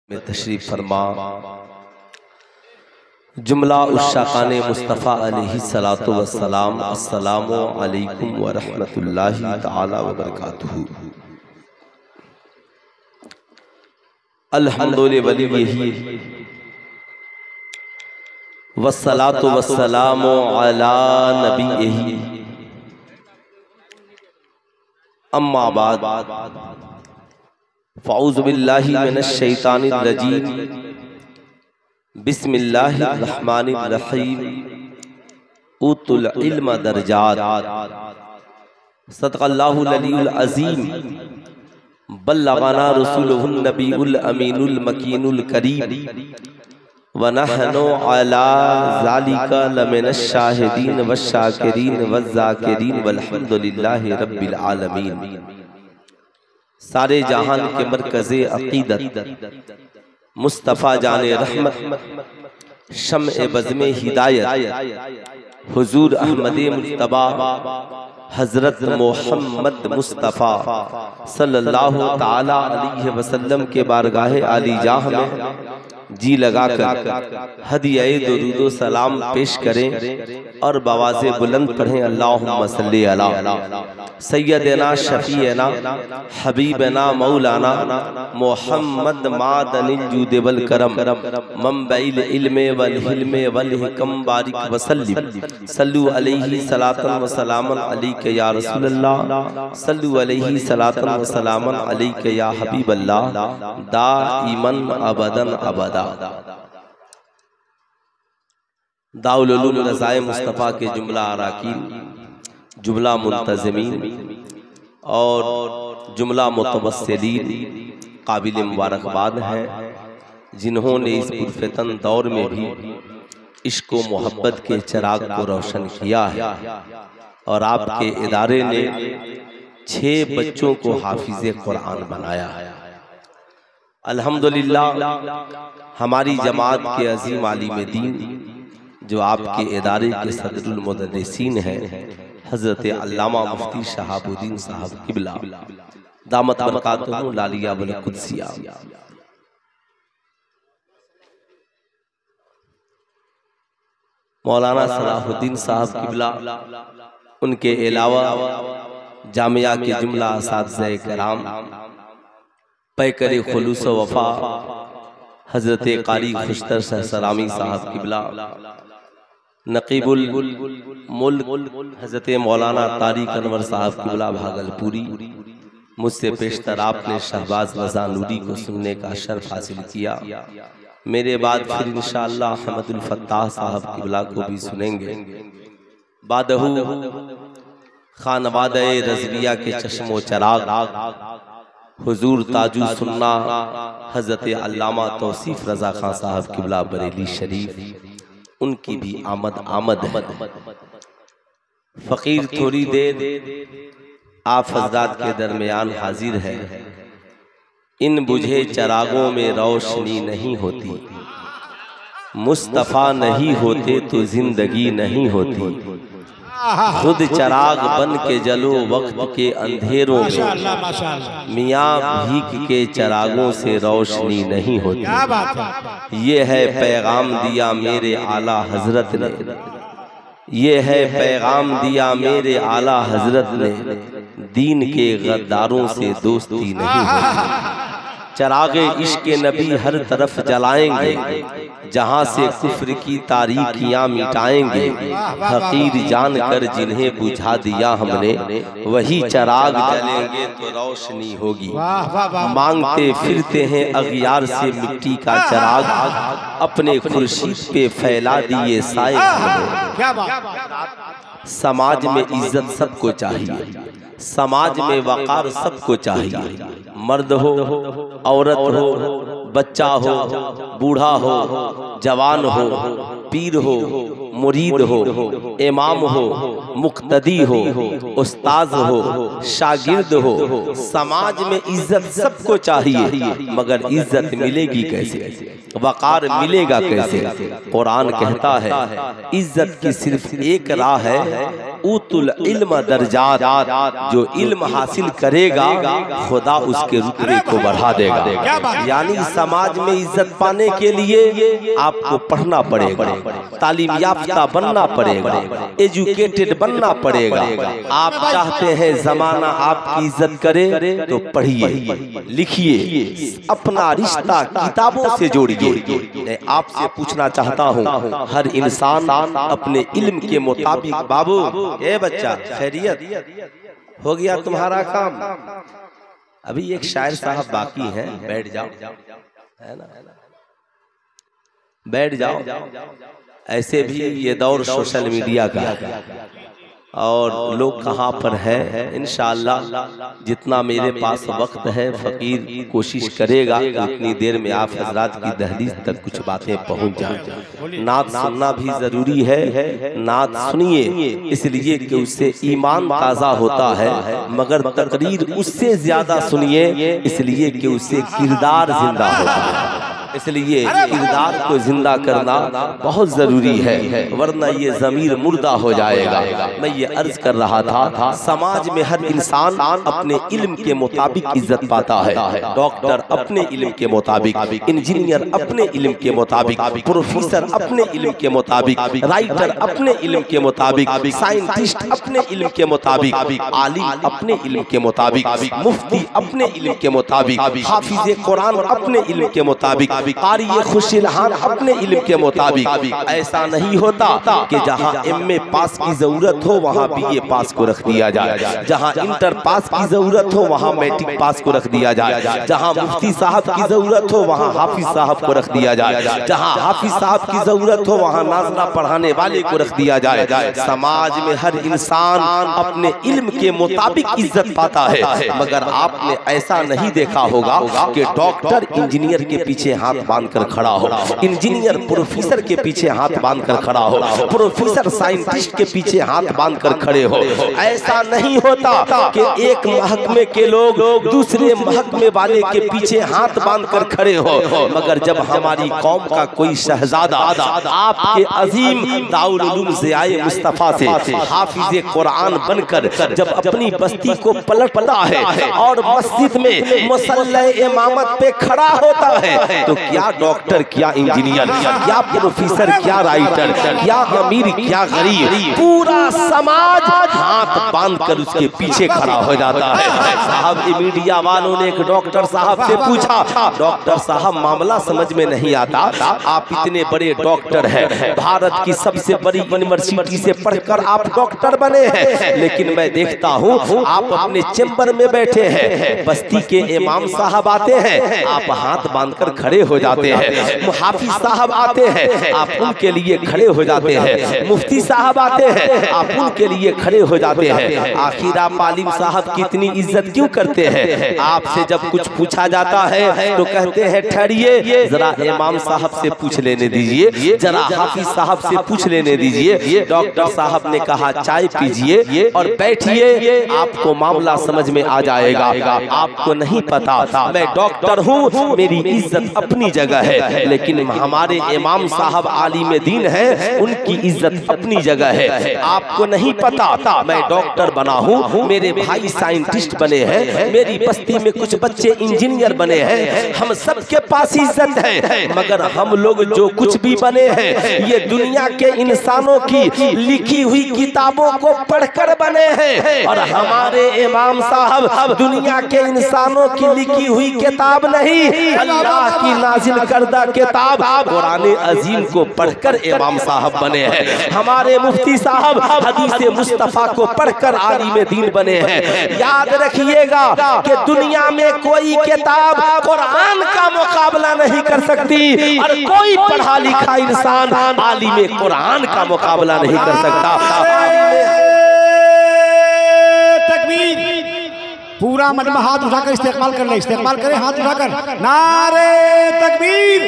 में तशरीफ फरमा। जुमला उश्शाकाने मुस्तफ़ा अलैहि सलातो वस्सलाम, अस्सलामु अलैकुम व रहमतुल्लाहि तआला व बरकातुहू। अल्हम्दुलिल्लाहि वस्सलातु वस्सलामु अला नबिय्यिही अम्मा बाद फ़अऊज़ु बिल्लाहि मिनश शैतानिर रजीम बिस्मिल्लाहिर रहमानिर रहीम। उतुल इल्म दरजात सदक़ल्लाहुल अलीयुल अज़ीम। बल्लगना रसूलुहुन नबीउल अमीनुल मकीनुल करीम व नहनु अला ज़ालिका लमिनश शाहिदीन वश्शाकिरीन वज़्ज़ाकिरीन वल्हम्दुलिल्लाहि रब्बिल आलमीन। सारे जहान के मरकज़े अक़ीदत मुस्तफ़ा जाने रहमत शम्अ बज़्मे हिदायत हुज़ूर अहमद मुज्तबा हज़रत मोहम्मद मुस्तफ़ा सल्लल्लाहु ताला अलैहि वसल्लम के बारगाहे आली जाह में जी लगाकर हदिया दुरूद व सलाम पेश करें और बवाज़े बुलंद पढ़ें अल्लाहुम्मा सल्ली अला सय्यदना शफीअना हबीबना मौलाना मोहम्मद मादनिल जूद वल करम मंबइल इल्म वल हिल्म वल हिकम बारिक वसल्लिम। सल्लु अलैहि सलातन व सलामन अलैका या रसूलल्लाह, सल्लु अलैहि सलातन व सलामन अलैका या हबीबल्लाह दाइमन अबदन अबदा। दाउल उलूम रज़ाए मुस्तफ़ा के जुमला अराकीन, जुमला मुंतज़मीन और जुमला मुतवस्सिलीन काबिल मुबारकबाद हैं, जिन्होंने इस पुरफ़ितन दौर में भी इश्क़ व मोहब्बत के चिराग को रोशन किया है और आपके इदारे ने 6 बच्चों को हाफिज़े कुरान बनाया है। अल्हम्दुलिल्लाह हमारी जमात के अज़ीम आलिम दीन जो आपके इदारे के सदरुल मुदर्रिसीन हैं हज़रत अल्लामा मुफ्ती शहाबुद्दीन साहब किबला दामत बरकातुहु लालिया वल कुद्सिया, मौलाना सलाहुद्दीन साहब किबला, उनके अलावा जामिया के जुमला असातिज़े कराम पैकर खुलूस व वफ़ा हज़रत क़ारी खुशतर सहसरामी साहब किबला, नक़ीबुल मुल्क हज़रत मौलाना तारिक अनवर साहब किबला भागलपुरी, मुझसे पेशतर आपने शहबाज रज़ा नूरी को सुनने का शर्फ हासिल किया। मेरे बाद फिर इंशाअल्लाह अहमदुल फ़त्ताह साहब किबला को भी सुनेंगे। बादहू खानवादे रज़विया के चश्मो चराग हुजूर ताजु सुन्ना हज़रत अल्लामा तौसीफ़ रज़ा खां साहब किबला बरेली शरीफ, उनकी भी आमद आमद है। फ़कीर थोड़ी देर आप हज़रात के दरमियान हाजिर है। इन बुझे चरागों में रोशनी नहीं होती, मुस्तफ़ा नहीं होते तो जिंदगी नहीं होती। खुद चराग बन के जलो वक्त के अंधेरों में, मियाँ भीख के चरागों से रोशनी नहीं होती। ये है पैगाम दिया मेरे आला हजरत ने, ये है पैगाम दिया मेरे आला हजरत ने, दीन के गद्दारों से दोस्ती नहीं होती। चरागे इश्क़ नबी हर तरफ जलाएंगे, जहाँ से कुफ्र की तारीकियाँ मिटाएंगे। हकीर जानकर जिन्हें बुझा दिया हमने, वही चराग जलेंगे तो रोशनी होगी। मांगते फिरते हैं अगियार से मिट्टी का चराग, अपने खुर्शीद पे फैला दिए साए हमने। समाज में इज्जत सबको चाहिए, समाज में वक़ार सबको चाहिए। मर्द हो, औरत हो, बच्चा हो, बूढ़ा हो, जवान हो, पीर हो, मुरीद हो, इमाम हो, मुक्तदी हो, उस्ताद हो, शागिर्द हो, समाज में इज्जत सबको चाहिए। मगर इज्जत मिलेगी कैसे, वक़ार मिलेगा कैसे? कुरान कहता है इज्जत की सिर्फ एक राह है, उतुल इल्म दर्जात, जो इल्म हासिल करेगा खुदा उसके रुतबे को बढ़ा देगा। यानी समाज में इज्जत पाने के लिए आपको पढ़ना पड़ेगा, तालीम याफ्ता बनना पड़ेगा, एजुकेटेड बनना पड़ेगा। आप चाहते हैं जमाना आपकी इज्जत करे तो पढ़िए, लिखिए, अपना रिश्ता किताबों से जोड़िए। मैं आपसे पूछना चाहता हूँ, हर इंसान अपने इल्म के मुताबिक, बाबू ए बच्चा खैरियत हो गया तुम्हारा काम? अभी एक शायर साहब बाकी हैं, बैठ जाओ, है ना, बैठ जाओ। ऐसे भी ये दौर सोशल मीडिया का है और लोग कहाँ पर है। इंशाअल्लाह जितना मेरे पास वक्त है फकीर कोशिश करेगा कि उतनी देर में आप हजरात की दहलीज तक कुछ बातें पहुँच जाएं। नात सुनना भी ज़रूरी है, नात सुनिए इसलिए कि उससे ईमान ताज़ा होता है, मगर तकरीर उससे ज़्यादा सुनिए इसलिए कि उससे किरदार जिंदा होता है। इसलिए किरदार को जिंदा करना बहुत जरूरी है, वरना ये ज़मीर मुर्दा हो जाएगा। मैं ये अर्ज कर रहा था, समाज में हर इंसान अपने इल्म के मुताबिक इज्जत पाता है। डॉक्टर अपने इल्म के मुताबिक, इंजीनियर अपने इल्म के मुताबिक, प्रोफेसर अपने इल्म के मुताबिक, राइटर अपने इल्म के मुताबिक, साइंटिस्ट अपने इल्म के मुताबिक, आलिम अपने इल्म के मुताबिक, मुफ्ती अपने इल्म के मुताबिक, हाफिज कुरान अपने इल्म के मुताबिक, कारी खुशिलहान अपने इल्म के मुताबिक। ऐसा नहीं होता कि जहां एमए पास की जरूरत हो वहां बीए पास को रख दिया जाए, जहां इंटर पास की जरूरत हो वहां मैट्रिक पास को रख दिया जाए, जहां मुफ्ती साहब की जरूरत हो वहां हाफिज साहब को रख दिया जाए, जहां हाफिज साहब की जरूरत हो वहां नाज़रा पढ़ाने वाले को रख दिया जाए। समाज में हर इंसान अपने इल्म के मुताबिक इज्जत पाता है, मगर आपने ऐसा नहीं देखा होगा कि डॉक्टर इंजीनियर के पीछे हाथ बांधकर खड़ा हो, इंजीनियर प्रोफेसर के पीछे हाथ बांधकर खड़ा हो, प्रोफेसर साइंटिस्ट के पीछे हाथ बांधकर खड़े हो। ऐसा नहीं होता कि एक महकमे के लोग दूसरे महकमे वाले के पीछे हाथ बांधकर खड़े हो, मगर जब हमारी कौम का कोई शहजादा आपके अजीम दाउल उलूम ज़ियाए मुस्तफा से हाफिज कुरान बनकर जब अपनी बस्ती को पलटता है और मस्जिद में मुसल्ला इमामत पे खड़ा होता है, तो क्या डॉक्टर, क्या इंजीनियर, क्या प्रोफेसर, क्या राइटर, क्या अमीर, क्या गरीब, पूरा समाज हाथ बांधकर उसके पीछे खड़ा हो जाता है। साहब मीडिया वालों ने एक डॉक्टर साहब से पूछा, डॉक्टर साहब मामला समझ में नहीं आता, आप इतने बड़े डॉक्टर हैं, भारत की सबसे बड़ी यूनिवर्सिटी से पढ़कर आप डॉक्टर बने हैं, लेकिन मैं देखता हूँ आप अपने चैम्बर में बैठे हैं, बस्ती के इमाम साहब आते हैं, आप हाथ बांधकर खड़े हो जाते हैं, मुहाफिज साहब आते हैं, आप उनके लिए खड़े हो जाते हैं, मुफ्ती साहब आते हैं, आप उनके लिए खड़े हो जाते हैं। आखिर आप आलिम साहब की इतनी इज्जत क्यों करते हैं? आपसे जब कुछ पूछा जाता है तो कहते हैं ठहरिए जरा इमाम साहब से पूछ लेने दीजिए, जरा हाफिज साहब से पूछ लेने दीजिए। डॉक्टर साहब ने कहा चाय पीजिए और बैठिए, आपको मामला समझ में आ जाएगा। आपको नहीं पता मैं डॉक्टर हूँ, मेरी इज्जत अपनी जगह है, लेकिन हमारे इमाम साहब आलिम दीन है, उनकी इज्जत अपनी जगह है। आपको नहीं पता मैं डॉक्टर बना हूँ, मेरे भाई साइंटिस्ट बने हैं, मेरी बस्ती में कुछ बच्चे इंजीनियर बने हैं, हम सबके पास इज्जत है, मगर हम लोग जो कुछ भी बने हैं ये दुनिया के इंसानों की लिखी हुई किताबों को पढ़कर बने हैं, और हमारे इमाम साहब दुनिया के इंसानों की लिखी हुई किताब नहीं, अल्लाह की नाजिल करदा किताब कुरान अजीम को पढ़कर इमाम साहब बने हैं। हमारे मुफ्ती साहब हदीस मुस्तफा को पढ़कर आलिम दीन बने हैं। याद रखिएगा कि दुनिया में कोई किताब कुरान का मुकाबला नहीं कर सकती, और कोई पढ़ा लिखा इंसान आलिम कुरान का मुकाबला नहीं कर सकता। तकबीर, पूरा मजमा हाथ उठाकर इस्तेमाल कर ले, इस्तेमाल करें हाथ उठाकर। नारे तकबीर,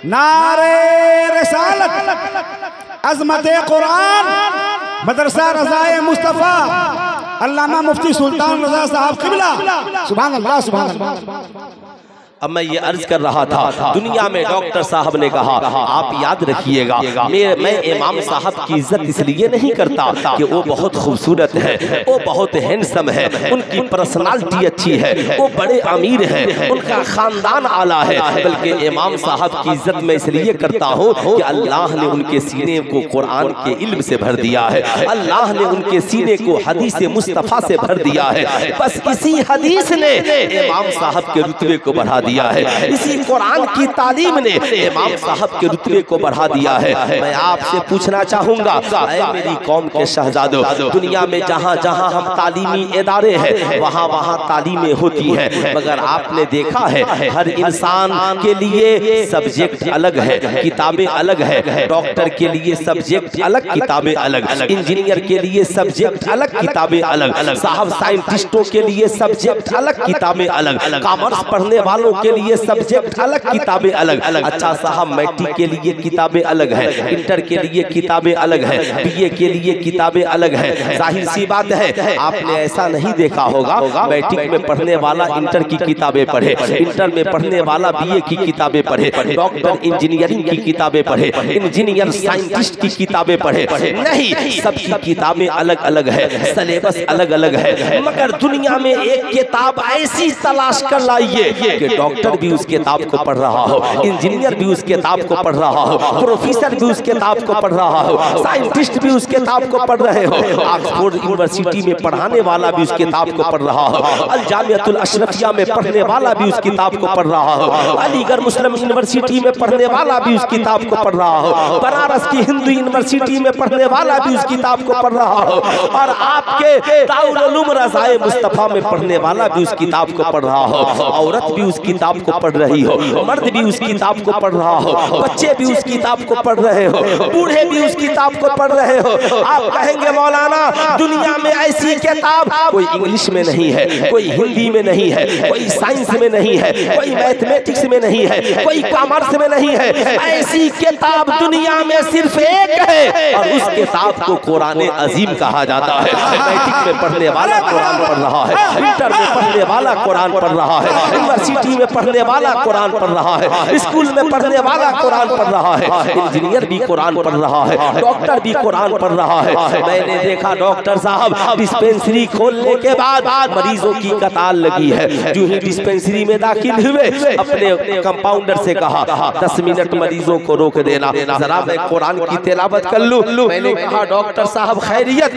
नारे रिसालत, अज़मत कुरान, मदरसा रज़ाए मुस्तफ़ा, अल्लामा मुफ्ती सुल्तान रज़ा साहब क़िबला। सुभान अल्लाह, सुभान अल्लाह। अब मैं ये अर्ज कर रहा था, दुनिया में डॉक्टर साहब ने कहा आप याद रखिएगा, मैं इमाम साहब की इज्जत इसलिए नहीं करता कि वो बहुत खूबसूरत है, वो बहुत हैंडसम है, उनकी पर्सनालिटी अच्छी है, वो बड़े अमीर हैं, उनका खानदान आला है, बल्कि इमाम साहब की इज्जत मैं इसलिए करता हूँ कि अल्लाह ने उनके सीने को कुरान के इल्म से भर दिया है, अल्लाह ने उनके सीने को हदीस मुस्तफ़ा से भर दिया है। बस इसी हदीस ने इमाम साहब के रुतबे को बढ़ा दिया है, इसी कुरान की तालीम ने इमाम साहब के रुतबे को बढ़ा दिया है। मैं आपसे पूछना चाहूंगा, ऐ मेरी कौम के शहजादों, दुनिया में जहाँ जहाँ हम तालीमी इदारे हैं वहाँ वहाँ तालीमें होती हैं, मगर आपने देखा है हर इंसान के लिए सब्जेक्ट अलग है, किताबें अलग है, डॉक्टर के लिए सब्जेक्ट अलग, किताबें अलग, इंजीनियर के लिए सब्जेक्ट अलग, किताबें अलग, साहब साइंटिस्टों के लिए सब्जेक्ट अलग, किताबें अलग, कॉमर्स पढ़ने वालों के लिए सब्जेक्ट अलग, किताबें अलग। अच्छा साहब मैट्रिक के लिए किताबें अलग है, इंटर के लिए किताबें अलग है, बीए के लिए किताबें अलग है। जाहिर सी बात है आपने ऐसा नहीं देखा होगा मैट्रिक में पढ़ने वाला इंटर की किताबें पढ़े, इंटर में पढ़ने वाला बीए की किताबें पढ़े, डॉक्टर इंजीनियरिंग की किताबें पढ़े, इंजीनियर साइंटिस्ट की किताबें पढ़े, नहीं, सबकी किताबें अलग अलग है, सिलेबस अलग अलग है। मगर दुनिया में एक किताब ऐसी तलाश कर लाइए कि डॉक्टर भी उस किताब को पढ़ रहा हो, इंजीनियर भी उस किताब को पढ़ रहा हो, प्रोफेसर भी उस किताब को पढ़ रहा हो, साइंटिस्ट भी उस किताब को पढ़ रहे हो, ऑक्सफोर्ड यूनिवर्सिटी में पढ़ाने वाला भी उस किताब को पढ़ रहा हो, अल जामियातुल अशरफिया में पढ़ने वाला भी उस किताब को पढ़ रहा हो, अलीगढ़ मुस्लिम यूनिवर्सिटी में पढ़ने वाला भी उस किताब को पढ़ रहा हो, बनारस की हिंदू यूनिवर्सिटी में पढ़ने वाला भी उस किताब को पढ़ रहा हो, और आपके दारुल उलूम रज़ाए मुस्तफ़ा में पढ़ने वाला भी उस किताब को पढ़ रहा हो, औरत भी उस किताब को पढ़ रही हो, मर्द भी उस किताब को पढ़ रहा हो, बच्चे भी उस किताब को पढ़ रहे हो, बूढ़े भी उस किताब को पढ़ रहे हो। आप कहेंगे मौलाना दुनिया में ऐसी किताब कोई इंग्लिश में नहीं है, कोई हिंदी में नहीं है, कोई साइंस में नहीं है, कोई मैथमेटिक्स में नहीं है, कोई कॉमर्स में नहीं है, ऐसी किताब दुनिया में सिर्फ एक है और उस किताब को कुरान अजीम कहा जाता है। मैट्रिक में पढ़ने वाला कुरान पढ़ रहा है, इंटर में पढ़ने वाला कुरान पढ़ रहा है, यूनिवर्सिटी में पढ़ने वाला कुरान पढ़ रहा है, स्कूल में पढ़ने वाला कुरान पढ़ रहा है, इंजीनियर भी कुरान पढ़ रहा है, डॉक्टर भी कुरान पढ़ रहा है। मैंने देखा डॉक्टर साहब डिस्पेंसरी खोलने के बाद मरीजों की कतार लगी है, जो ही डिस्पेंसरी में दाखिल हुए अपने कंपाउंडर से कहा 10 मिनट मरीजों को रोक देना, जरा मैं कुरान की तिलावत कर लूं। मैंने कहा डॉक्टर साहब खैरियत,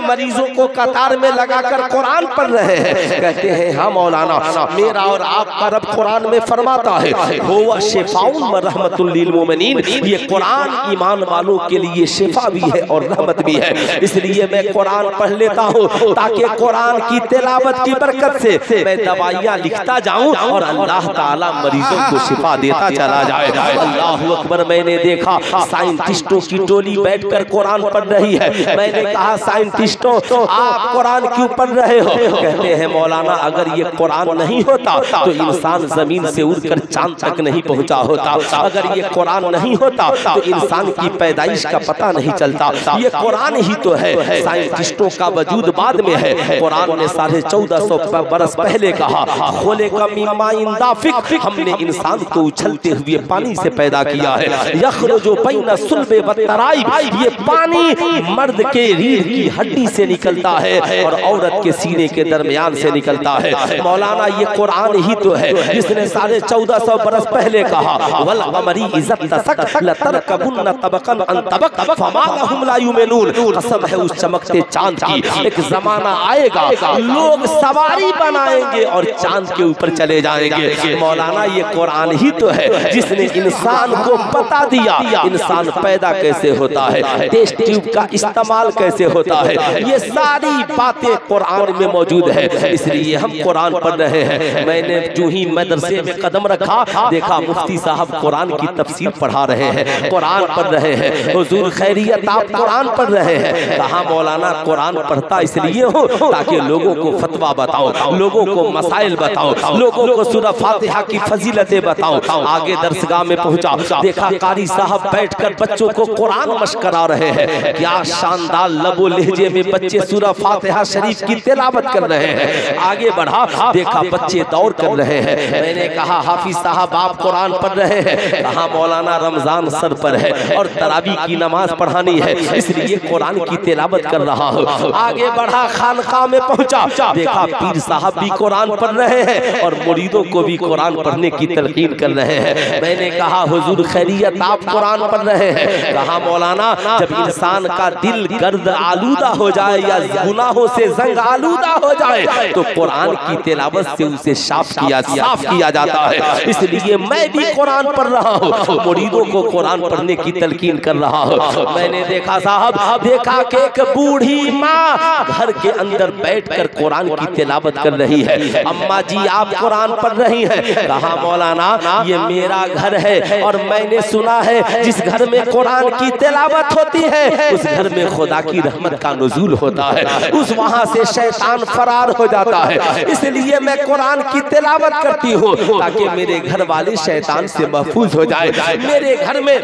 मरीजों को कतार में लगाकर कुरान पढ़ रहे हैं। कहते हैं हाँ मौलाना, मेरा और आपका रब कुरान में फरमाता है हुवा शिफाउन व रहमतुल लिल मोमिनीन, ये कुरान ईमान वालों के लिए शिफा भी है और रहमत भी है। इसलिए मैं कुरान पढ़ लेता हूँ ताकि कुरान की तिलावत की बरकत से मैं दवाइयाँ लिखता जाऊँ और अल्लाह ताला मरीजों को शिफा देता चला जाए। अल्लाहु अकबर। मैंने देखा साइंटिस्टों की टोली बैठकर कुरान पढ़ रही है। मैंने कहा साइंटिस्टों आप कुरान क्यों पढ़ रहे हो? कहते हैं मौलाना अगर ये कुरान नहीं होता तो इंसान जमीन से उड़कर चांद तक नहीं पहुंचा होता, अगर ये कुरान नहीं होता तो इंसान की पैदाइश का पता नहीं चलता। ये कुरान ही तो है, साइंटिस्टों का वजूद बाद में है। कुरान ने 1450 बरस पहले कहा खोले का मीमाइन दाफिक, हमने इंसान को उछलते हुए पानी से पैदा किया है। यखरुजु बैन सुल्बे व तराइब, ये पानी मर्द के रीढ़ की हड्डी से निकलता है और औरत के सीने के दरमियान से निकलता है। मौलाना ये कुरान ही तो है जिसने 1450 बरस पहले कहा वल कमरी इज़्ज़त तसक लतरकबुन तबकन अन तबक फमा लहुम ला युमिनून। कसम है उस चमकते चांद की, एक जमाना आएगा लोग सवारी बनाएंगे और चांद के ऊपर चले जाएंगे। मौलाना ये कुरान ही तो है जिसने इंसान को बता दिया इंसान पैदा कैसे होता है, टेस्ट ट्यूब का इस्तेमाल कैसे होता है, ये सारी बातें कुरान में मौजूद है। इसलिए हम कुरान पढ़ रहे हैं। मैंने जो ही मदरसे में कदम रखा देखा मुफ्ती साहब कुरान की तफसीर पढ़ा रहे हैं, कुरान पढ़ रहे हैं। हुजूर खैरियत आप कुरान पढ़ रहे हैं? कहा मौलाना कुरान पढ़ता इसलिए हो ताकि लोगों को फतवा बताओ, लोगों को मसाइल बताओ, लोगों को सूरह फातिहा की फजीलतें बताओ। आगे दरसगाह में पहुंचा देखा कारी साहब बैठकर बच्चों को कुरान मश्क करा रहे हैं। क्या शानदार लबो लहजे में बच्चे सूरह फातिहा शरीफ की तिलावत कर रहे हैं। आगे बढ़ा देखा बच्चे दौड़ कर रहे हैं, हैं। मैंने कहा हाफिज साहब आप कुरान पढ़ रहे हैं, कहा मौलाना रमजान सर पर है और तरावी की नमाज पढ़ानी है, इसलिए कुरान की तिलावत कर रहा हूँ। आगे बढ़ा, खानकाह में पहुंचा, देखा पीर साहब भी कुरान पढ़ रहे हैं और मुरीदों को भी कुरान पढ़ने की तलकीन कर रहे हैं। मैंने कहा हुजूर खैरियत, आप कुरान पढ़ रहे हैं? कहा मौलाना जब इंसान का दिल गर्द आलूदा हो जाए या गुनाहों से जंग आलूदा हो जाए तो कुरान की तिलावत से उसे साफ किया जाता है, इसलिए मैं भी कुरान पढ़ रहा हूँ, मुरीदों को कुरान पढ़ने की तलकीन कर रहा हूँ। मैंने देखा साहब, देखा कि एक बूढ़ी माँ घर के अंदर बैठकर कुरान की तिलावत कर रही है। अम्मा जी आप कुरान पढ़ रही हैं? कहा मौलाना ये मेरा घर है और मैंने सुना है जिस घर में कुरान की तिलावत होती है उस घर में खुदा की रहमत का नुज़ूल होता है, उस वहां से शैतान फरार हो जाता है, इसलिए मैं कुरान की तिलावत करती हूँ ताकि मेरे घर वाले शैतान से महफूज हो जाए, मेरे घर में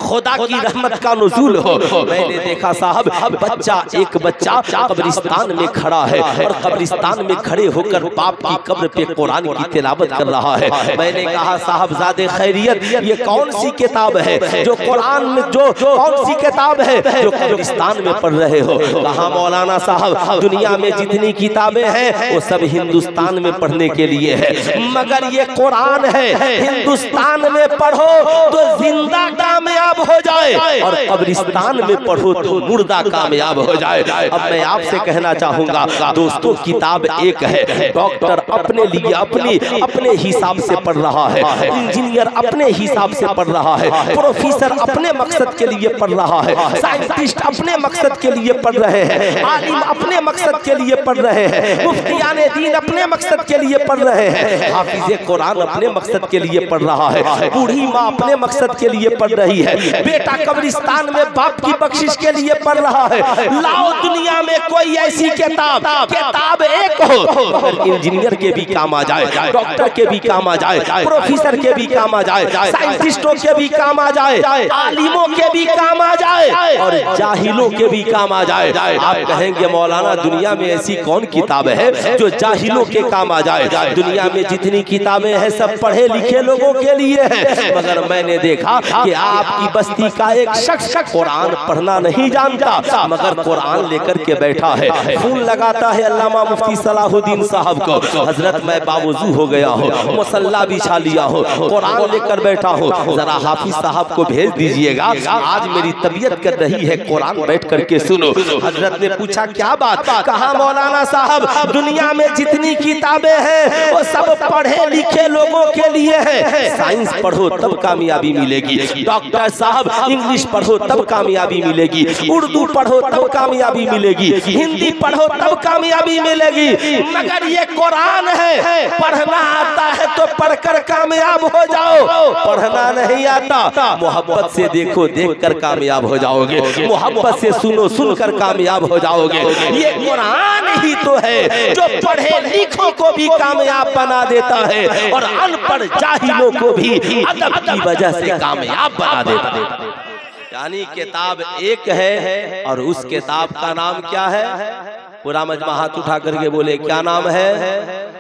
खुदा की रहमत का नुज़ूल हो। मैंने देखा साहब एक बच्चा कब्रिस्तान में खड़ा है और कब्रिस्तान में खड़े होकर बाप की कब्र पे कुरान की तिलावत कर रहा है। मैंने कहा साहबजादे खैरियत, ये कौन सी किताब है जो कुरान में, जो कौन सी किताब है जो कब्रिस्तान में पढ़ रहे हो? कहा मौलाना साहब दुनिया में जितनी किताबें हैं वो सब हिंदुस्तान में पढ़ने के लिए है, मगर ये कुरान है हिंदुस्तान में पढ़ो तो जिंदा कामयाब हो जाए और कब्रिस्तान में पढ़ो तो मुर्दा कामयाब हो जाए। अब मैं आपसे कहना चाहूंगा दोस्तों, किताब एक है, डॉक्टर अपने लिए अपने हिसाब से पढ़ रहा है, इंजीनियर अपने हिसाब से पढ़ रहा है, प्रोफेसर अपने मकसद के लिए पढ़ रहा है, साइंटिस्ट अपने मकसद के लिए पढ़ रहे हैं, आलिम अपने मकसद के लिए पढ़ रहे हैं, मुफ्तियाने दीन अपने मकसद के लिए पढ़ रहे हैं, हाफिज़े कुरान अपने मकसद के लिए पढ़ रहा है, बूढ़ी माँ अपने मकसद के लिए पढ़ रही है, बेटा कब्रिस्तान में बाप की बख्शिश के लिए पढ़ रहा है। लाओ दुनिया में कोई ऐसी किताब एक हो इंजीनियर के भी काम आ जाए, डॉक्टर के भी काम आ जाए, प्रोफेसर के भी काम आ जाए, साइंटिस्टों के भी काम आ जाए, आलिमों के भी काम आ जाए और जाहिलों के भी काम आ जाए। आप कहेंगे मौलाना दुनिया में ऐसी कौन किताब है जो जाहिलों के काम आ जाए? दुनिया में जितनी किताबें हैं सब पढ़े लिखे लोगों के लिए है, मगर मैंने देखा कि आपकी बस्ती का एक शख्स कुरान पढ़ना नहीं जानता मगर कुरान लेकर के बैठा है, फूल लगाता है अल्लामा मुफ्ती सलाहुद्दीन साहब को, हजरत मैं बावजू हो गया हूँ, मुसल्ला बिछा लिया हूँ, कुरान लेकर बैठा हूँ, जरा हाफिज साहब को भेज दीजिएगा, आज मेरी तबीयत कर रही है, कुरान बैठ करके सुनो। हजरत ने पूछा क्या बात? कहा मौलाना साहब दुनिया में जितनी किताबें हैं वो सब पढ़े लिखे लोगों के लिए है, साइंस पढ़ो तब कामयाबी मिलेगी, डॉक्टर साहब इंग्लिश पढ़ो तब कामयाबी मिलेगी, उर्दू पढ़ो तब कामयाबी मिलेगी, हिंदी पढ़ो तब कामयाबी मिलेगी, मगर ये कुरान है, पढ़ना आता है तो पढ़कर कामयाब हो जाओ, पढ़ना नहीं आता मोहब्बत से देखो देखकर कामयाब हो जाओगे, मोहब्बत से सुनो सुनकर कामयाब हो जाओगे। ये कुरान ही तो है जो पढ़े लिखों को भी कामयाब बना देता है और अनपढ़ जाहिलों को भी अदब की वजह से कामयाब बना देता है। यानी किताब एक है और उस किताब का नाम क्या है? पूरा मजमा हाथ उठा करके बोले क्या नाम है,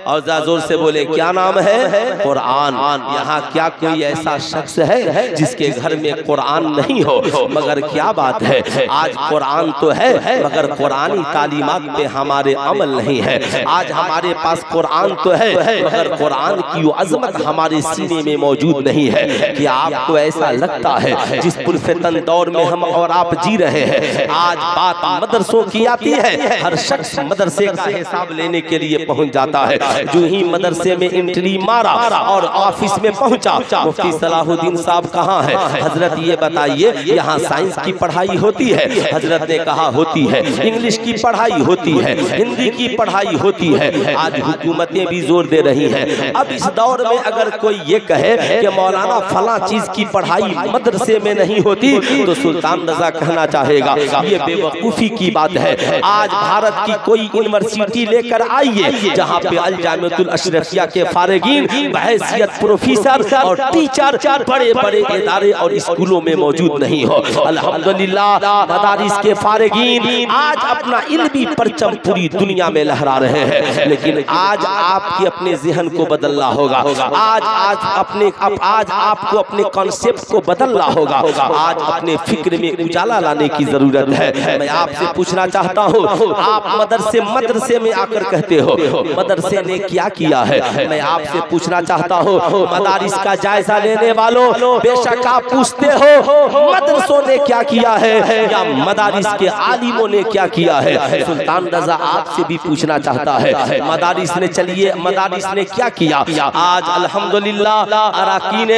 और जोर से बोले क्या नाम है? कुरान। यहाँ क्या कोई ऐसा शख्स है जिसके घर में कुरान नहीं हो? मगर क्या बात है, आज कुरान तो है मगर कुरानी तालीमात पे हमारे अमल नहीं है। आज हमारे पास कुरान तो है मगर कुरान की वो अजमत हमारे सीने में मौजूद नहीं है। क्या आपको ऐसा लगता है जिस पुरफितन दौर में हम और आप जी रहे हैं, आज बात मदरसों की आती है, हर शख्स मदरसे का हिसाब लेने के लिए पहुंच जाता है। जो ही मदरसे में एंट्री मारा और ऑफिस में पहुंचा, मुफ्ती सलाहुद्दीन साहब कहाँ है? हजरत ये बताइए यहाँ साइंस की पढ़ाई होती है? हजरत ने कहा होती है। इंग्लिश की पढ़ाई होती है, हिंदी की पढ़ाई होती है। आज हुकूमतें भी जोर दे रही हैं। अब इस दौर में अगर कोई ये कहे कि मौलाना फला चीज की पढ़ाई मदरसे में नहीं होती तो सुल्तान रजा कहना चाहेगा ये बेवकूफी की बात है। आज भारत की कोई यूनिवर्सिटी लेकर आइए जहाँ पे अल जामिअतुल अशरफिया के फारिगीन बहैसियत प्रोफेसर और टीचर बड़े बड़े इदारे और स्कूलों में मौजूद नहीं हो। अल्हम्दुलिल्लाह मदारिस के फारिगीन आज अपना इल्मी परचम पूरी दुनिया में लहरा रहे हैं। लेकिन आज आपके अपने ज़हन को बदलना होगा, आज आपको अपने कॉन्सेप्ट को बदलना होगा, आज अपने फिक्र में उजाला लाने की जरूरत है। मैं आपसे पूछना चाहता हूँ, आप मदरसे में आकर कहते हो मदरसे ने क्या किया है। मैं आपसे पूछना चाहता हूँ, मदारिस का जायजा लेने वालों, बेशक आप पूछते हो मदरसों ने क्या किया है या मदारिस के आलिमों ने क्या किया है। सुल्तान रजा आपसे भी पूछना चाहता है, मदारिस ने क्या किया। आज अल्हम्दुलिल्लाह अरकान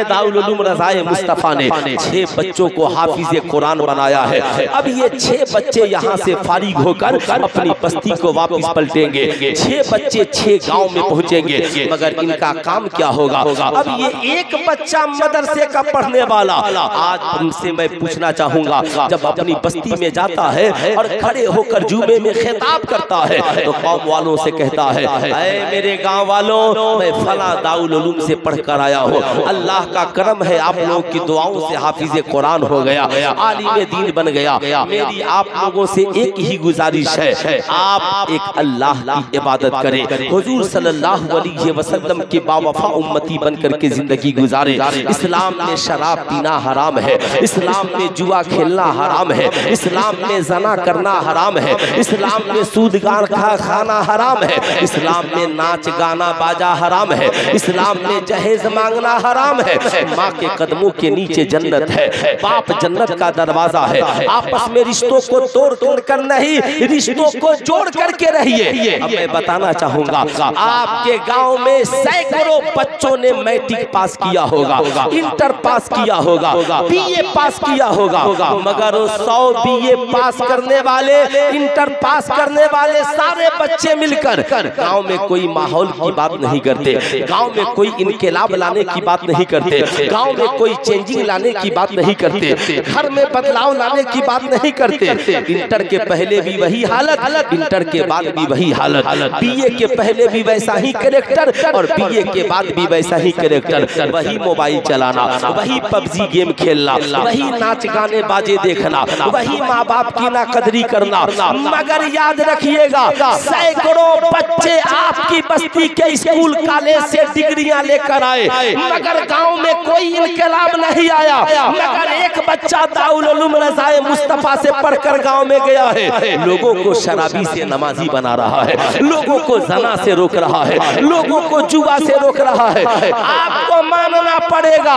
दारुल उलूम रज़ाए मुस्तफ़ा ने 6 बच्चों को हाफिज़े कुरान बनाया है। अब ये 6 बच्चे यहाँ से फारिग होकर अपनी बस्ती को वापस पलटेंगे। 6 बच्चे 6 गांव में पहुँचेंगे, मगर इनका काम क्या होगा। अब ये एक बच्चा मदरसे का पढ़ने वाला आज उनसे मैं पूछना चाहूंगा, जब अपनी बस्ती में जाता है और खड़े होकर जुमे में खिताब करता है तो कौम वालों से कहता है, ऐ मेरे गांव वालों, मैं फला दारुल उलूम से पढ़कर आया हूँ, अल्लाह का करम है आप लोगों की दुआओं से हाफिज़े कुरान हो गया, आलिम दीन बन गया। मेरी आप लोगों से एक ही गुजारिश है, आप एक अल्लाह की इबादत करें, हुजूर सल्लल्लाहु अलैहि वसल्लम के बावफा उम्मती बनकर के जिंदगी गुजारे। इस्लाम में शराब पीना हराम है, इस्लाम में जुआ खेलना हराम है, इस्लाम में ज़ना करना हराम है, इस्लाम में सूद खाना हराम है, इस्लाम में नाच गाना बाजा हराम है, इस्लाम में जहेज मांगना हराम है। माँ के कदमों के नीचे जन्नत है, बाप जन्नत का दरवाजा है। आपस में रिश्तों को तोड़ कर नहीं, रिश्तों को जोड़ करके रहिए। अब मैं बताना चाहूंगा, आपके गांव में सैकड़ों बच्चों ने मैट्रिक पास किया होगा, इंटर पास किया होगा, बीए पास किया होगा, मगर 100 बीए पास करने वाले, इंटर पास करने वाले सारे बच्चे मिलकर गांव में कोई माहौल की बात नहीं करते, गांव में कोई इनकलाब लाने की बात नहीं करते, गांव में कोई चेंजिंग लाने की बात नहीं करते, घर में बदलाव लाने की बात नहीं करते। इंटर के पहले भी वही हालत, इंटर के बाद भी वही हालत, बीए के पहले भी वैसा ही कैरेक्टर और बीए के बाद भी वैसा ही कैरेक्टर। वही मोबाइल चलाना, वही पबजी गेम खेलना, वही नाच गाने बाजे देखना, वही माँ बाप की ना कदरी करना। मगर याद रखिएगा, सैकड़ों बच्चे आपकी बस्ती के स्कूल कॉलेज से डिग्रियां लेकर आए, मगर गांव में कोई इनकलाब नहीं आया। मगर एक बच्चा दारुल उलूम रज़ाए मुस्तफ़ा से पढ़कर गांव में गया है, लोगों को शराबी से नमाजी बना रहा है, लोगों को ज़ना से रोक रहा है, लोगों को जुआ से रोक रहा है। आपको मानना पड़ेगा,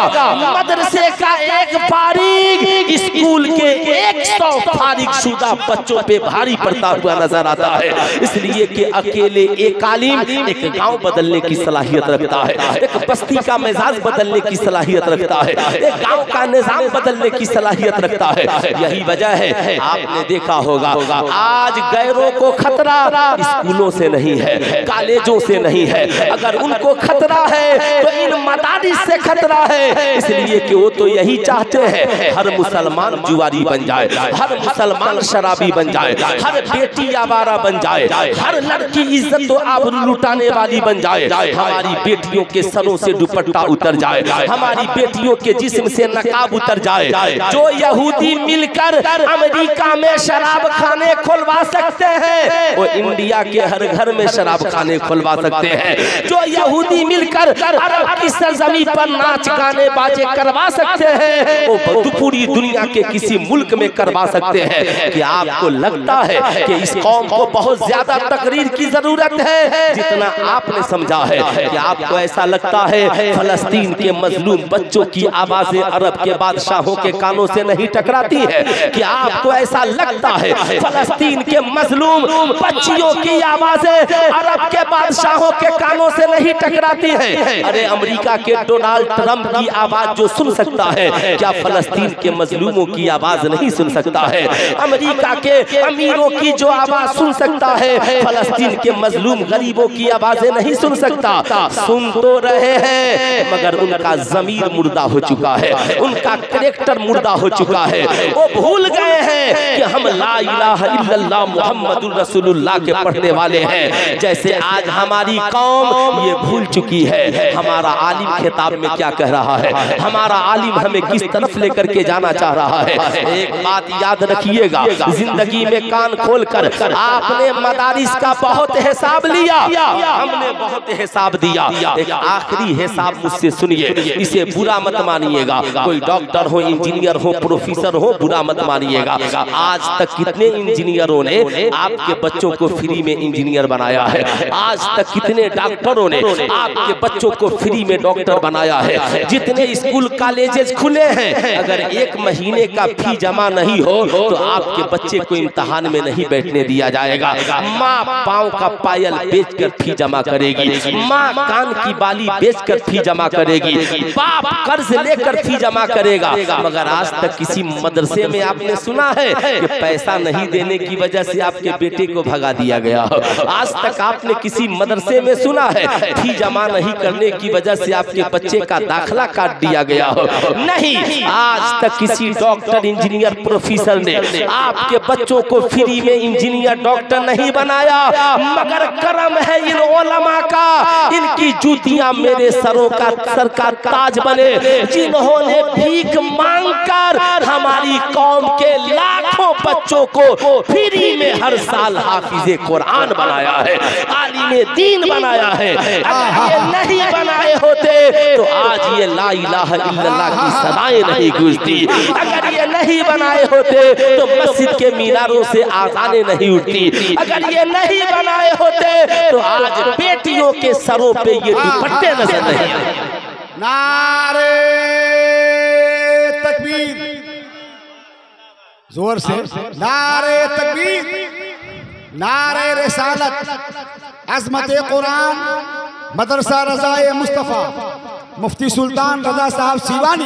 मदरसे का एक फारिग स्कूल के 100 फारिग शुदा बच्चों पे भारी पड़ता हुआ नजर आता है। इसलिए कि अकेले एक आलिम एक गांव बदलने की सलाहियत रखता है, एक बस्ती का मिजाज बदलने की सलाहियत रखता है, एक गांव का निजाम बदलने की सलाहियत रखता है। यही वजह है, आपने देखा होगा आज गैरों को खतरा स्कूलों से नहीं है, कॉलेजों से नहीं है, अगर उनको खतरा है तो इन मदारिस से खतरा है। इसलिए कि वो तो यही चाहते हैं हर मुसलमान जुआरी बन जाए, हर मुसलमान शराबी बन जाए, हर बेटी आवारा बन जाए, हर लड़की इज्जत तो आबरू लुटाने वाली बन जाए, हमारी बेटियों के सरों से दुपट्टा उतर जाए, हमारी बेटियों के जिस्म से नकाब उतर जाए। जो यहूदी मिलकर अमेरिका में शराब खाने खुलवा सकते हैं, वो इंडिया के हर घर में शराब खाने खुलवा सकते हैं। जो यहूदी मिलकर अरब की सरजमीन पर नाच गाने बाजे करवा सकते हैं, वो पूरी दुनिया के किसी मुल्क में करवा सकते हैं। कि आपको लगता है कि इस कौम को बहुत ज्यादा तकरीर की जरूरत है जितना आपने समझा है? कि आपको ऐसा लगता है फलस्तीन के मजलूम बच्चों की आवाजें अरब के बादशाहों के कानों से नहीं टकराती है? कि आपको ऐसा लगता है फलस्तीन के मजलूम बच्चियों की आवाजें अरब के बादशाहों के कानों से नहीं टकराती है? अरे अमेरिका के डोनाल्ड ट्रंप की आवाज जो सुन सकता है, क्या फलस्तीन के मजलूमों की आवाज नहीं सुन सकता है? अमेरिका के अमीरों की जो आवाज सुन सकता है, फलस्तीन के मजलूम गरीबों की आवाजें नहीं सुन सकता? सुन तो रहे हैं, मगर उनका ज़मीर मुर्दा हो चुका है, उनका कैरेक्टर मुर्दा हो चुका है। वो भूल गए हैं कि हम ला इलाहा इल्लल्लाह मुहम्मदुर रसूलुल्लाह के पढ़ने वाले हैं। जैसे आज हमारी कौम ये भूल चुकी है हमारा आलिम खिताब में क्या कह रहा है, हमारा आलिम हमें किस तरफ लेकर के जाना चाह रहा है। एक बात याद रखिएगा, जिंदगी में कान खोलकर आपने मदारिस का बहुत हिसाब लिया, हमने बहुत हिसाब दिया। एक आखिरी हिसाब मुझसे सुनिए, इसे बुरा मत मानिएगा। कोई डॉक्टर हो, इंजीनियर हो, प्रोफेसर हो, बुरा मत मानिएगा। आज तक कितने इंजीनियरों ने आपके बच्चों को फ्री में इंजीनियर बनाया है? आज तक कितने डॉक्टरों ने आपके बच्चों को फ्री में डॉक्टर बनाया है? जितने स्कूल कॉलेजेस खुले हैं, अगर एक महीने का फी जमा नहीं हो तो आपके बच्चे को इम्तिहान में नहीं बैठने दिया जाएगा। माँ पाँव का पायल बेचकर फी जमा करेगी, माँ कान की बाली बेचकर फी जमा करेगी, बाप कर्ज लेकर फी जमा करेगा। मगर आज तक किसी मदरसे में आपने सुना है कि पैसा नहीं देने की वजह से आपके बेटे को भगा दिया गया? आज तक आपने किसी मदरसे में सुना है फी जमा नहीं करने की वजह से आपके बच्चे का दाखला काट दिया गया हो? नहीं। आज तक किसी डॉक्टर, इंजीनियर, प्रोफेसर ने आपके बच्चों को फ्री में इंजीनियर, डॉक्टर नहीं बनाया। मगर करम है इन उलमा का, इनकी जूतियां मेरे सरों का सर का ताज बने, जिन्होंने भीख मांगकर हमारी कौम के लाखों बच्चों को फ्री में हर साल हाफिजे कुरान बनाया है, आलिमे दीन बनाया है। अगर ये नहीं बनाए होते तो आज ये ला इलाहा इल्लल्लाह की सदाएं नहीं गूंजती। अगर ये नहीं बनाए होते तो मस्जिद के मीनारों से आज़ानें नहीं उठती। अगर ये नहीं बनाए होते तो आज बेटियों के सरों पे ये दुपट्टे नजर नहीं आते। नारे तकबीर, जोर से नारे तकबीर, नारे रिसालत, अज़मत कुरान, मदरसा रज़ाए मुस्तफ़ा, मुफ्ती सुल्तान रजा साहब सीवानी।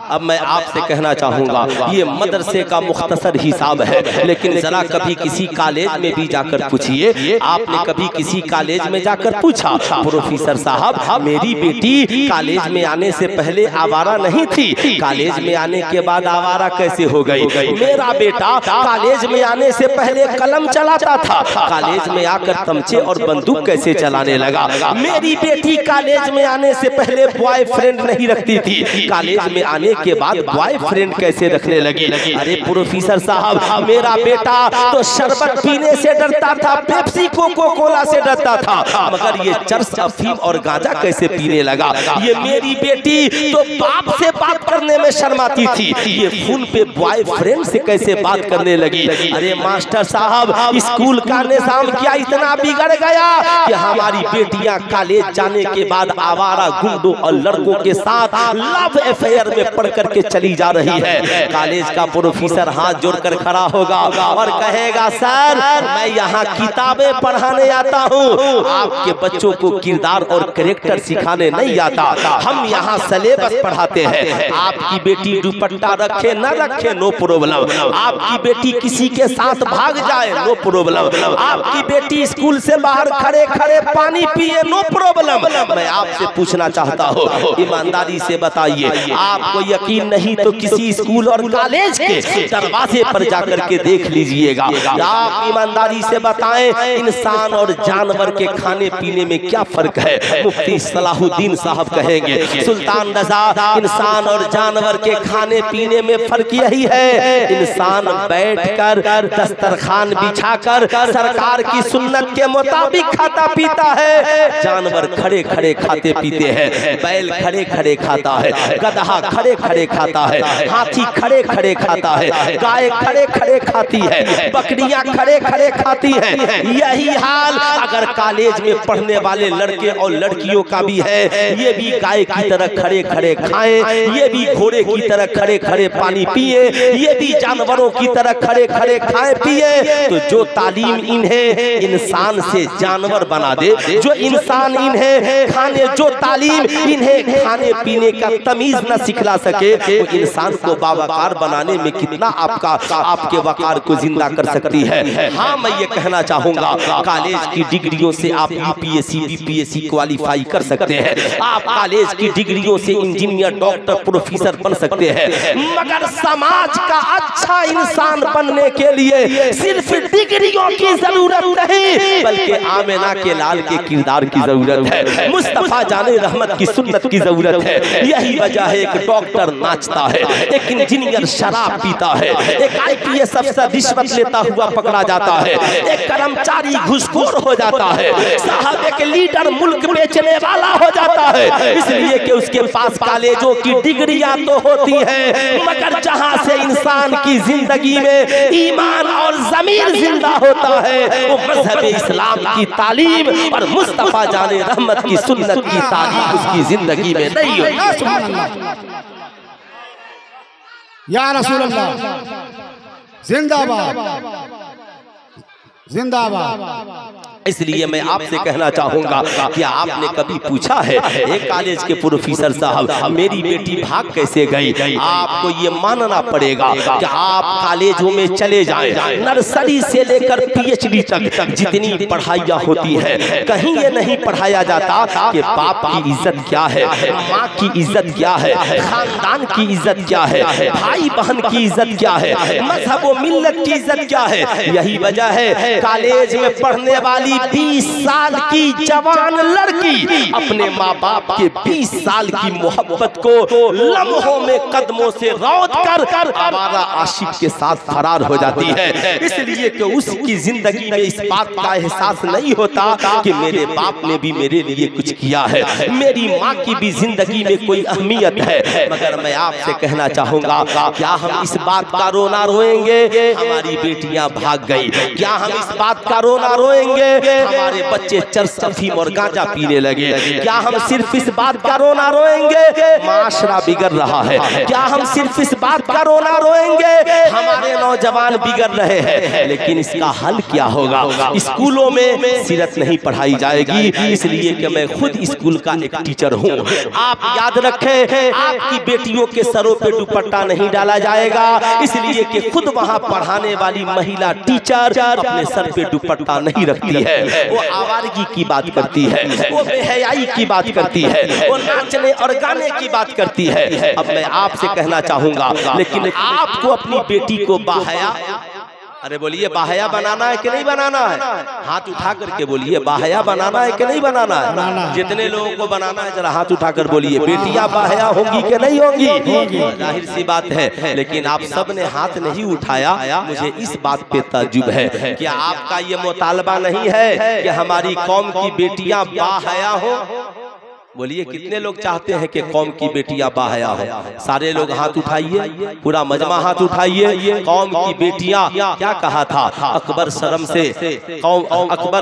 अब मैं आपसे कहना चाहूँगा, ये मदरसे का मुख्तसर हिसाब है, लेकिन जरा कभी किसी कॉलेज में भी जाकर पूछिए। आपने कभी किसी कॉलेज में जाकर पूछा, प्रोफेसर साहब मेरी बेटी कॉलेज में आने से पहले आवारा नहीं थी, कॉलेज में आने के बाद आवारा कैसे हो गई? मेरा बेटा कॉलेज में आने से पहले कलम चलाता था, कॉलेज में आकर तमचे और बंदूक कैसे चलाने लगा? मेरी बेटी कॉलेज में आने से पहले बॉयफ्रेंड नहीं रखती थी, कॉलेज में आने के बाद बॉयफ्रेंड कैसे रखने लगी? अरे प्रोफेसर साहब मेरा बेटा तो शरबत पीने से डरता था, पेप्सी कोको कोला से डरता था, मगर ये चरस, अफीम और गांजा कैसे पीने लगा? ये मेरी बेटी तो बाप से बात करने में शर्माती थी, ये फोन पे बॉयफ्रेंड से कैसे बात करने लगी? अरे मास्टर साहब स्कूल का निजाम क्या इतना बिगड़ गया कि हमारी बेटियां कॉलेज जाने के बाद आवारा गुंडों और लड़कों के साथ लव अफेयर में पढ़ करके चली जा रही है? कॉलेज का प्रोफेसर हाथ जोड़कर खड़ा होगा और कहेगा सर मैं यहाँ किताबें पढ़ाने आता हूँ, आपके बच्चों को किरदार और कैरेक्टर सिखाने नहीं आता, हम यहाँ सिलेबस पढ़ाते हैं। आपकी बेटी दुपट्टा रखे न रखे नो प्रॉब्लम, आपकी बेटी किसी के साथ भाग जाए नो प्रॉब्लम, आपकी बेटी स्कूल से बाहर खड़े खड़े पानी पिए नो प्रॉब्लम। मैं आपसे पूछना चाहता हूँ, ईमानदारी से बताइए, आपको यकीन नहीं तो किसी स्कूल और कॉलेज के दरवाजे पर जाकर के देख लीजिएगा। आप ईमानदारी से बताएं इंसान और जानवर के खाने पीने में क्या फर्क है? मुफ्ती सलाहुद्दीन साहब कहेंगे सुल्तान रजा इंसान और जानवर के खाने पीने में फर्क यही है, इंसान बैठकर दस्तरखान बिछाकर सरकार की सुन्नत के मुताबिक खाता पीता है, जानवर खड़े खड़े खाते पीते हैं, बैल खड़े खड़े खाता है, गधा खड़े खड़े खाता है, हाथी खड़े खड़े खाता है, गाय खड़े खड़े खाती है, बकरियां खड़े खड़े खाती हैं। यही हाल अगर कॉलेज में पढ़ने वाले लड़के और लड़कियों का भी है, ये भी गाय की तरह खड़े खड़े खाएं, ये भी घोड़े की तरह खड़े खड़े पानी पिए, ये भी जानवरों की तरह खड़े खड़े खाए पिए। तो जो तालीम इन्हें इंसान से जानवर बना दे, जो इंसान इन्हें खाने, जो तालीम इन्हें खाने पीने का तमीज न सिखला सके, सके वो इंसान को बावकार बनाने में कितना आपके वकार को जिंदा कर सकती है। हाँ, मैं ये कहना चाहूंगा, कॉलेज की डिग्रियों से आप यूपीएससी बीपीएससी क्वालिफाई कर सकते हैं, आप कॉलेज की डिग्रियों से इंजीनियर डॉक्टर प्रोफेसर बन सकते हैं, मगर समाज का अच्छा इंसान बनने के लिए सिर्फ डिग्रियों की जरूरत नहीं, बल्कि आमिना के लाल के किरदार की जरूरत है, मुस्तफा जाने रहमत की सुन्नत की जरूरत है। यही वजह है एक डॉक्टर नाचता है, एक इंजीनियर शराब पीता है, एक आईपीएस अफसर रिश्वत लेता हुआ पकड़ा जाता है, एक कर्मचारी घूसखोर हो जाता है, साहब एक लीडर मुल्क बेचने वाला हो जाता है, इसलिए कि उसके पास कॉलेजों की डिग्रियां तो होती हैं, मगर जहां से इंसान की जिंदगी में ईमान और ज़मीर जिंदा होता है वो मज़हब इस्लाम की तालीम और मुस्तफा जाने रहमत की सुन्नत की तालीम उसकी जिंदगी में नहीं होती। या रसूल अल्लाह जिंदाबाद जिंदाबाद। इसलिए मैं आपसे कहना चाहूंगा कि आपने कभी पूछा है एक कॉलेज के प्रोफेसर साहब मेरी बेटी भाग कैसे गई? आपको ये मानना पड़ेगा कि आप कॉलेजों में चले जाएं, नर्सरी से लेकर पीएचडी तक जितनी पढ़ाइयाँ होती हैं, कहीं ये नहीं पढ़ाया जाता कि बाप की इज्जत क्या है, माँ की इज्जत क्या है, खानदान की इज्जत क्या है, भाई बहन की इज्जत क्या है, मजहब व मिल्लत की इज्जत क्या है। यही वजह है कॉलेज में पढ़ने वाली 20 साल की जवान लड़की अपने माँ बाप के 20 साल की मोहब्बत को लम्हों में कदमों से रौंद कर आवारा आशिक के साथ फरार हो जाती है, इसलिए कि उसकी जिंदगी में इस बात का एहसास नहीं होता कि मेरे बाप ने भी मेरे लिए कुछ किया है, मेरी माँ की भी जिंदगी में कोई अहमियत है। मगर मैं आपसे कहना चाहूंगा, क्या हम इस बात का रोना रोएंगे हमारी बेटियां भाग गई? क्या हम इस बात का रोना रोएंगे हमारे बच्चे चरस अफीम और गांजा पीने लगे? क्या हम सिर्फ इस बात का रोना रोएंगे माशरा बिगड़ रहा है? क्या हम सिर्फ इस बात का रोना रोएंगे हमारे नौजवान बिगड़ रहे हैं? लेकिन इसका हल क्या होगा? स्कूलों में सीरत नहीं पढ़ाई जाएगी, इसलिए कि मैं खुद स्कूल का एक टीचर हूँ। आप याद रखें, आपकी बेटियों के सरों पे दुपट्टा नहीं डाला जाएगा, इसलिए कि खुद वहाँ पढ़ाने वाली महिला टीचर अपने सर पे दुपट्टा नहीं रखती है, वो आवारगी की बात करती है, वो बेहयाई की बात करती है, वो नाचने और गाने की बात करती है। अब मैं आपसे कहना चाहूंगा, लेकिन आपको अपनी बेटी को बाहया, अरे बोलिए बाहया बनाना है कि नहीं बनाना है? हाथ उठा करके बोलिए बाहया बनाना है कि नहीं बनाना है? जितने लोगों को बनाना है जरा हाथ उठाकर बोलिए बेटियां बाहया होंगी कि नहीं होंगी? जाहिर सी बात है, लेकिन आप सब ने हाथ नहीं उठाया। मुझे इस बात पे ताज्जुब है कि आपका ये मुतालबा नहीं है कि हमारी कौम की बेटियां बाहया हो। बोलिए कितने लोग चाहते हैं कि कौम की बेटियां बाहया हो? सारे लोग हाथ उठाइए, पूरा मजमा हाथ उठाइए। कौम की बेटियां, क्या कहा था अकबर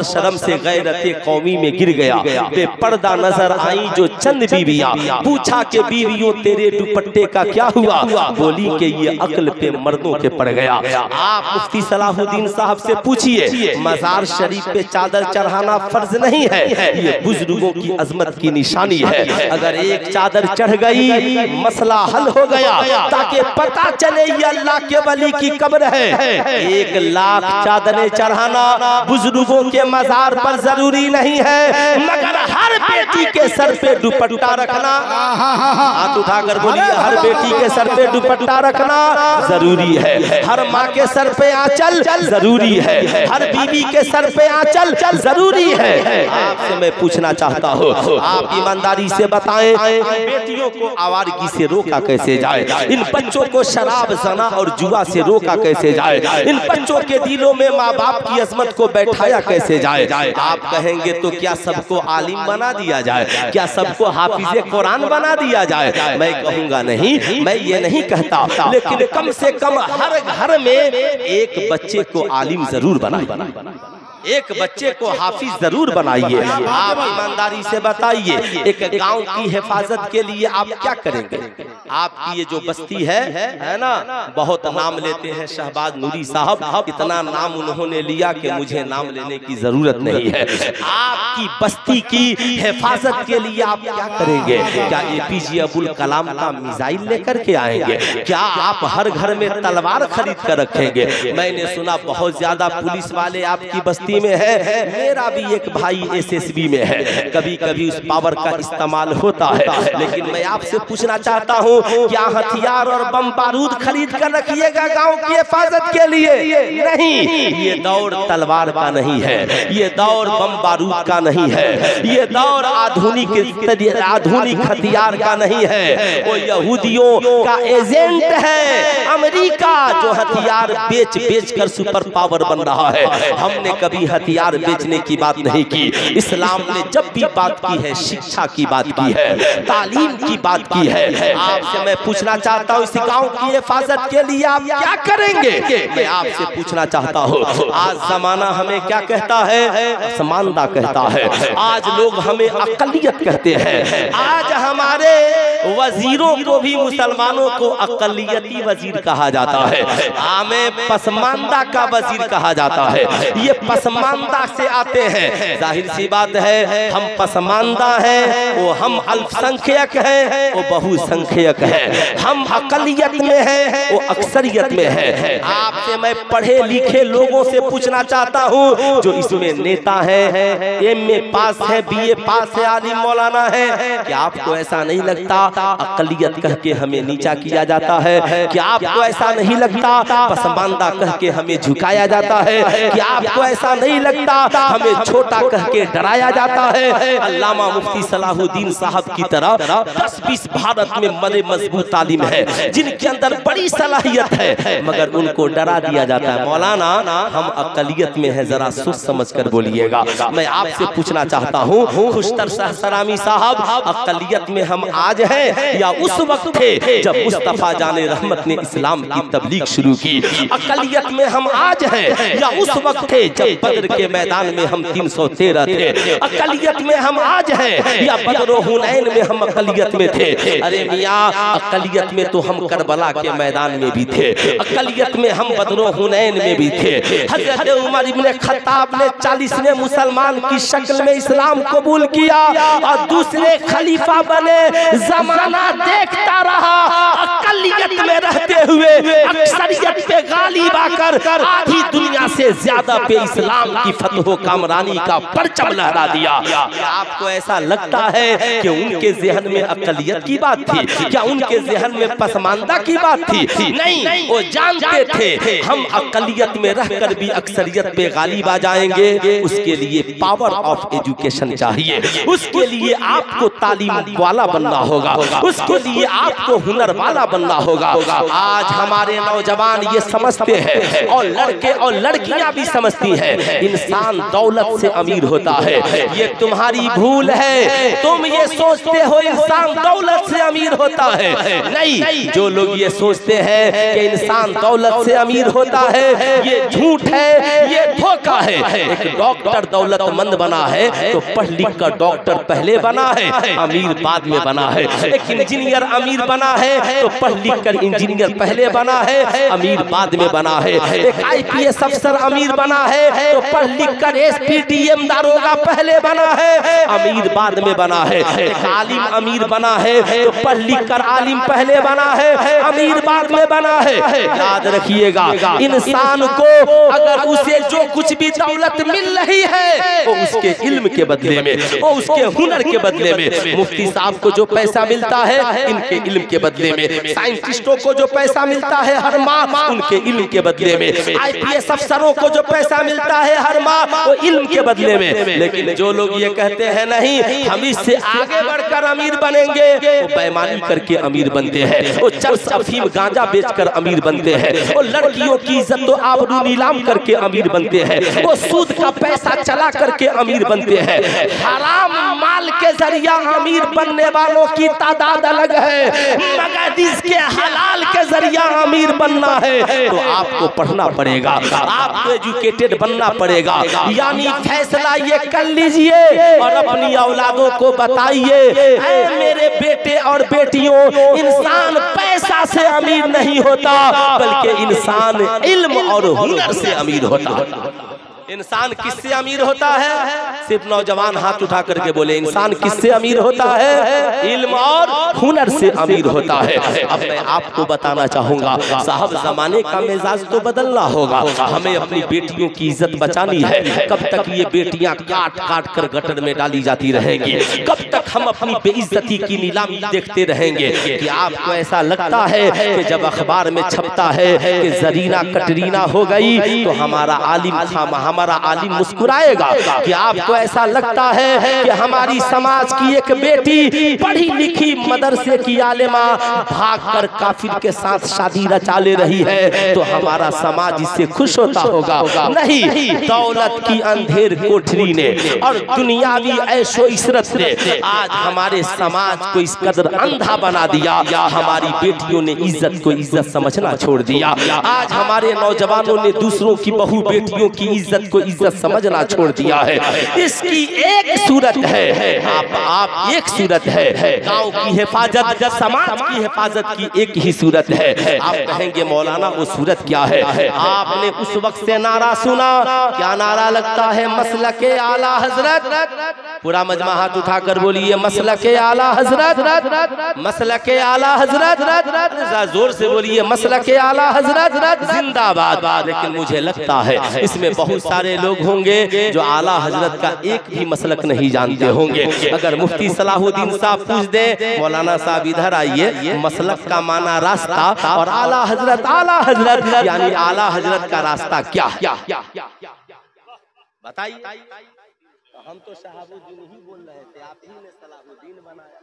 शर्म से गैरते कौमी में गिर गया, बेपर्दा नजर आई जो चंद बीवियां, पूछा के बीवियों तेरे दुपट्टे का क्या हुआ? बोली कि ये अक्ल पे मर्दों के पड़ गया। आप मुफ्ती सलाहुद्दीन साहब से पूछिए, मजार शरीफ पे चादर चढ़ाना फर्ज नहीं है, ये बुजुर्गों की अजमत की निशानी है। अगर एक चादर चढ़ गई मसला हल हो गया, ताकि पता चले ये अल्लाह के वली की कब्र है। 1 लाख चादरें चढ़ाना बुजुर्गों के मजार पर जरूरी नहीं है, मगर हर बेटी के सर पे दुपट्टा रखना, हाथ उठाकर बोलिए, हर बेटी के सर पे दुपट्टा रखना जरूरी है। हर माँ के सर पे आंचल जरूरी है, हर बीवी के सर पे आंचल जरूरी है। आपसे मैं पूछना चाहता हूँ, आप ईमानदारी से बताएं, बेटियों को आवारगी से रोका कैसे जाए? इन बच्चों को शराब, ज़ना और जुआ से रोका कैसे जाए? इन बच्चों के दिलों में माँ बाप की अजमत को बैठाया कैसे जाए? आप कहेंगे तो क्या सबको आलिम बना दिया जाए? क्या सबको हाफिज़े कुरान बना दिया जाए? मैं कहूँगा नहीं, मैं ये नहीं कहता, लेकिन कम से कम हर घर में एक बच्चे को आलिम जरूर बनाए। एक बच्चे को हाफिज जरूर बनाइए। आप ईमानदारी से बताइए, एक गांव की हिफाजत के लिए आप क्या करेंगे? आपकी ये जो बस्ती है ना, बहुत नाम लेते हैं शहबाज नूरी साहब, इतना नाम उन्होंने लिया कि मुझे नाम लेने की जरूरत नहीं है। आपकी बस्ती की हिफाजत के लिए आप क्या करेंगे? क्या एपीजे अब्दुल कलाम का मिसाइल लेकर के आएंगे? क्या आप हर घर में तलवार खरीद कर रखेंगे? मैंने सुना बहुत ज्यादा पुलिस वाले आपकी बस्ती में है। मेरा भी एक भाई एसएसबी में है, कभी कभी उस पावर का इस्तेमाल होता है। लेकिन मैं आपसे पूछना चाहता हूँ, क्या हथियार और बम बारूद खरीद कर रखिएगा गांव की हिफाजत के लिए? नहीं, ये दौर तलवार का नहीं है, ये दौर बम बारूद का नहीं है, ये दौर आधुनिक हथियार का नहीं है। वो यहूदियों का एजेंट है अमेरिका, जो हथियार बेच बेच कर सुपर पावर बन रहा है। हमने कभी हथियार बेचने की बात नहीं की। इस्लाम ने जब भी बात की है, शिक्षा की बात की है, तालीम की बात की है। आपसे मैं पूछना चाहता हूँ, इस गांव की हिफाजत के लिए आप क्या करेंगे? मैं आपसे पूछना चाहता हूँ, आज जमाना हमें क्या कहता है? असमानता कहता है। आज लोग हमें अकलियत कहते हैं। आज हमारे वजीरों को भी मुसलमानों को अकलियती वजीर कहा जाता है, हमें पसमानदा का वजीर कहा जाता है। ये पसमानदा से आते हैं। जाहिर सी बात है, हम पसमानदा हैं, वो हम अल्पसंख्यक हैं, वो बहुसंख्यक हैं। हम अकलियत में हैं, वो अक्सरियत में है। आपसे मैं पढ़े लिखे लोगों से पूछना चाहता हूँ, जो इसमें नेता है, एमए पास है, बीए पास है, आलिम मौलाना है, क्या आपको ऐसा नहीं लगता अकलियत कह के हमें नीचा किया जाता है? क्या आपको ऐसा नहीं लगता पसमानदा कह के हमें झुकाया जाता है? क्या आपको ऐसा नहीं लगता हमें छोटा कह के डराया जाता है? अल्लामा मुफ्ती सलाहुद्दीन साहब की तरह 10-20 भारत में बड़े मजबूत तालीम है, जिनके अंदर बड़ी सलाहियत है, मगर उनको डरा दिया जाता है। मौलाना, हम अकलियत में है, जरा सोच समझ कर बोलिएगा। मैं आपसे पूछना चाहता हूँ, खुशतर सहसरामी साहब, अकलियत में हम आज हैं या उस वक्त थे जब मुस्तफा जाने रहमत ने इस्लाम की तबलीग शुरू की? अकलियत में हम आज हैं या उस वक्त थे जब बदर के मैदान में हम 313 थे? अकलियत में हम आज हैं या बदर और हुनैन में हम अकलियत में थे? अरे मियाँ, अकलियत में तो हम करबला के मैदान में भी थे, अकलियत में हम बदर और हुनैन में भी थे। हज़रत उमर इब्ने खत्ताब ने 40वें मुसलमान की शक्ल में इस्लाम कबूल किया और दूसरे खलीफा बने। जमाना देखता रहा, अकलियत में रहते हुए अक्सरियत पे गालिब आकर आधी दुनिया से ज्यादा पे इस्लाम की फतह कामरानी का परचम लहरा दिया। आपको ऐसा लगता है कि उनके ज़हन में अकलियत की बात थी? क्या उनके ज़हन में पसमानदा की बात थी? नहीं, वो जानते थे हम अकलियत में रहकर भी अक्सरियत पे गालिब आ जाएंगे। उसके लिए पावर ऑफ एजुकेशन चाहिए, उसके लिए आपको तालीम वाला बनना होगा, उसके लिए आपको हुनर वाला बनना होगा। आज हमारे नौजवान ये समझते हैं और लड़के और लड़कियां भी समझती हैं, इंसान दौलत से अमीर होता है। ये तुम्हारी भूल है। तुम ये सोचते हो इंसान दौलत से अमीर होता है। नहीं, जो लोग ये सोचते हैं कि इंसान दौलत से अमीर होता है, ये झूठ है, ये धोखा है। एक डॉक्टर दौलतमंद बना है तो पढ़ लिख कर डॉक्टर पहले बना है, अमीर बाद में बना है। एक इंजीनियर अमीर बना है तो पढ़ लिख कर इंजीनियर पहले बना है, अमीर बाद में बना है। एक आईपीएस अफसर अमीर बना है तो पढ़ लिख कर एसपी डीएम दारोगा पहले बना है, अमीर बाद में बना है। एक आलिम अमीर बना है तो पढ़ लिख कर आलिम पहले बना है, अमीर बाद में बना है। याद रखिएगा, इंसान को अगर उसे जो कुछ भी दौलत मिल रही है वो उसके इल्म के बदले में, वो उसके हुनर के बदले में। मुफ्ती साहब को जो पैसा मिलता है इनके इल्म के बदले में, साइंटिस्टों को जो पैसा मिलता है हर माह उनके इल्म के बदले में, आईपीएस अफसरों को जो पैसा मिलता है हर माह वो इल्म के बदले में। लेकिन जो लोग ये कहते हैं नहीं हम इससे आगे बढ़कर अमीर बनेंगे, वो बेईमानी करके अमीर बनते हैं, वो चरस अफीम गांजा बेचकर अमीर बनते हैं, वो लड़कियों की इज्जत तो आबरू नीलाम करके अमीर बनते हैं, वो सूद का पैसा चला करके अमीर बनते हैं। हराम माल के जरिया अमीर बनने वालों की तादाद अलग है, मगर इस जिसके हलाल के जरिया अमीर बनना है तो आपको पढ़ना पड़ेगा, आपको एजुकेटेड बनना पड़ेगा। यानी फैसला ये कर लीजिए और अपनी औलादों को बताइए, ऐ मेरे बेटे और बेटियों, इंसान पैसा से अमीर नहीं होता बल्कि इंसान इल्म और हुनर से अमीर होता है। इंसान किससे अमीर होता है? सिर्फ नौजवान हाथ उठा करके बोले, इंसान किससे अमीर होता है? इल्म और हुनर से अमीर होता है। अब मैं आपको बताना चाहूंगा, साहब जमाने का मिजाज तो बदलना होगा, हमें अपनी बेटियों की इज्जत बचानी है। कब तक ये बेटियां काट काट कर गटर में डाली जाती रहेंगी? कब तक हम अपनी बेइज्जती की नीलामी देखते रहेंगे? कि आपको ऐसा लगता है कि जब अखबार में छपता है कि जरीना कटरीना हो गई तो हमारा आलिम मुस्कुराएगा? कि आपको ऐसा लगता है कि हमारी समाज की एक बेटी पढ़ी लिखी मदरसे की आलिमा भागकर काफिर के साथ शादी रचा ले रही है तो हमारा समाज इससे खुश होता होगा? नहीं, दौलत की अंधेर कोठरी ने और दुनियावी ऐशो इशरत ने आज हमारे समाज को इस कदर अंधा बना दिया, हमारी बेटियों ने इज्जत को इज्जत समझना छोड़ दिया। आज हमारे नौजवानों ने दूसरों की बहू बेटियों की इज्जत को इज्जत समझना छोड़ दिया है। इसकी एक सूरत है, आप एक सूरत है, गांव की हिफाजत, समाज की हिफाजत की एक ही सूरत है। आप कहेंगे मौलाना वो सूरत क्या है? आपने उस वक्त से नारा सुना, क्या नारा लगता है? मसलके आला हजरत। पूरा मजमा हाथ उठाकर बोलिए, मसलके आला हजरत, मसलके आला हजरत। जोर से बोलिए, मसलके आला हजरत जिंदाबाद। लेकिन मुझे लगता है इसमें बहुत सारे लोग होंगे जो आला हजरत का एक भी मसलक नहीं जानते होंगे। अगर मुफ्ती सलाहुद्दीन साहब पूछ दे, मौलाना साहब इधर आइए, मसलक का माना रास्ता और आला हजरत यानी आला हजरत का रास्ता क्या है? बताइए। हम तो शहाबुद्दीन ही बोल रहे थे, आप ही ने सलाहुद्दीन बनाया।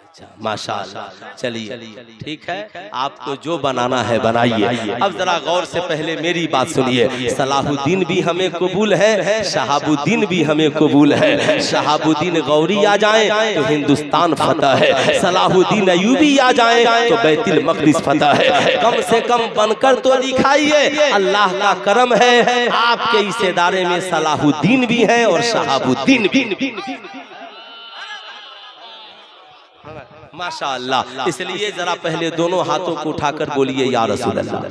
अच्छा, माशाअल्लाह। चलिए ठीक है, आपको जो बनाना है बनाइए। अब जरा गौर से पहले मेरी बात सुनिए। सलाहुद्दीन भी हमें कबूल है, शहाबुद्दीन भी हमें कबूल है। शहाबुद्दीन गौरी आ जाए तो हिंदुस्तान फतह है, सलाहुद्दीन अयूबी आ जाए तो बैतुल मक़दिस फतह है। कम से कम बनकर तो दिखाइए। अल्लाह का करम है, आपके इस इदारे में सलाहुद्दीन भी है और शहाबुद्दीन भी। माशाअल्लाह। इसलिए जरा पहले दोनों हाथों को उठाकर बोलिए या रसूल अल्लाह,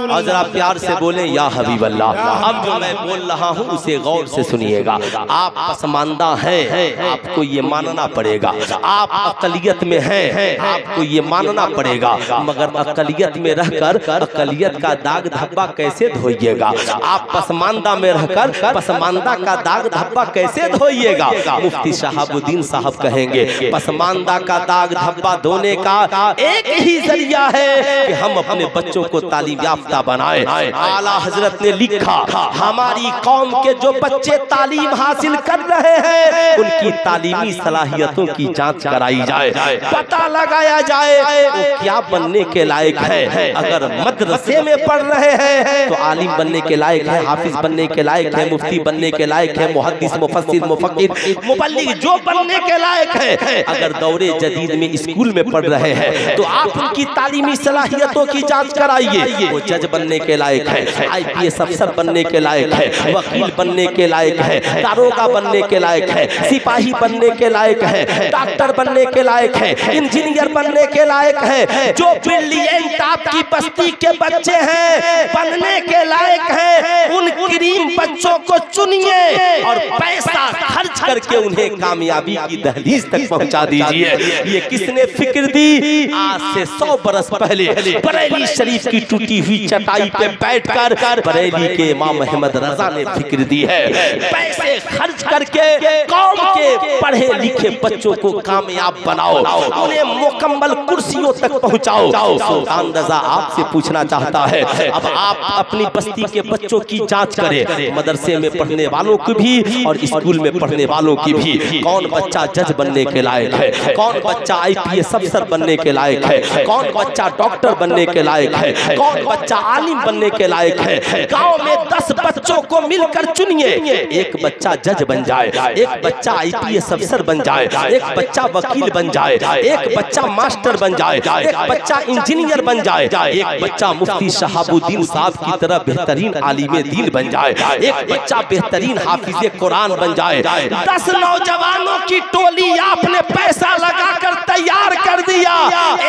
और जरा प्यार से बोले या हबीब अल्लाह। अब जो मैं बोल रहा हूँ उसे गौर से सुनिएगा। आप पसमानदा हैं, आपको ये मानना पड़ेगा। आप अकलियत में हैं, आपको ये मानना पड़ेगा। मगर अकलियत में रहकर अकलियत का दाग धब्बा कैसे धोइएगा? आप पसमानदा में रहकर पसमानदा का दाग धब्बा कैसे धोइएगा? मुफ्ती शहाबुद्दीन साहब कहेंगे, पसमानदा का दाग धब्बा धोने का एक ही जरिया है कि हम अपने बच्चों को तालीम याफ्ता बनाए। आला हजरत ने लिखा, हमारी कौम के जो बच्चे तालीम हासिल कर रहे हैं उनकी तालीमी सलाहियतों की जांच कराई जाए, पता लगाया जाए वो क्या बनने के लायक है। अगर मदरसे में पढ़ रहे हैं तो आलिम बनने के लायक है, हाफिज बनने के लायक है, मुफ्ती बनने के लायक है, मुहद्दिस, मुफस्सिर, मुफक्किर, मुबल्लिग जो बनने के लायक है। अगर दौरे जदीद में स्कूल में पढ़ रहे हैं तो आप उनकी तालीमी सलाहियतों की जांच कराइए। वो जज बनने के लायक है, IPS अफसर बनने के लायक है, वकील बनने के लायक है, दारोगा बनने के लायक है, सिपाही बनने के लायक है, डॉक्टर बनने के लायक है, इंजीनियर बनने के लायक है। जो ब्रिलियंट आपकी बस्ती के बच्चे हैं बनने के लायक हैं, उन करीम बच्चों को चुनिए और पैसा खर्च करके उन्हें कामयाबी की दहलीज तक पहुंचा दीजिए। ये किसने फिक्र दी? आज से 100 बरस पहले बरेली शरीफ की टूटी हुई चटाई पे बैठकर बरेली के इमाम अहमद रजा ने फिक्र दी है। पैसे खर्च करके कौम के पढ़े लिखे बच्चों को कामयाब बनाओ, उन्हें मुकम्मल कुर्सियों तक पहुंचाओ। सुल्तान रजा आपसे पूछना चाहता है, अब आप अपनी बस्ती के बच्चों की जांच करें, मदरसे में पढ़ने वालों की भी और स्कूल में पढ़ने वालों की भी। कौन बच्चा जज बनने के लायक है, कौन बच्चा IPS अफसर बनने के लायक है, कौन बच्चा डॉक्टर बनने के लायक है, कौन बच्चा आलिम बनने के लायक है। गांव में 10 बच्चों को मिलकर चुनिए, एक बच्चा जज बन जाए, एक बच्चा IPS अफसर बन जाए, एक बच्चा वकील बन जाए, एक बच्चा मास्टर बन जाए, एक बच्चा इंजीनियर बन जाए, एक बच्चा मुफ्ती शहाबुद्दीन साहब की तरह बेहतरीन आलिमे दीन बन जाए, एक बच्चा बेहतरीन हाफिज़े कुरान बन जाए। 10 नौजवानों की टोली आपने पैसा लगाकर तैयार कर दिया,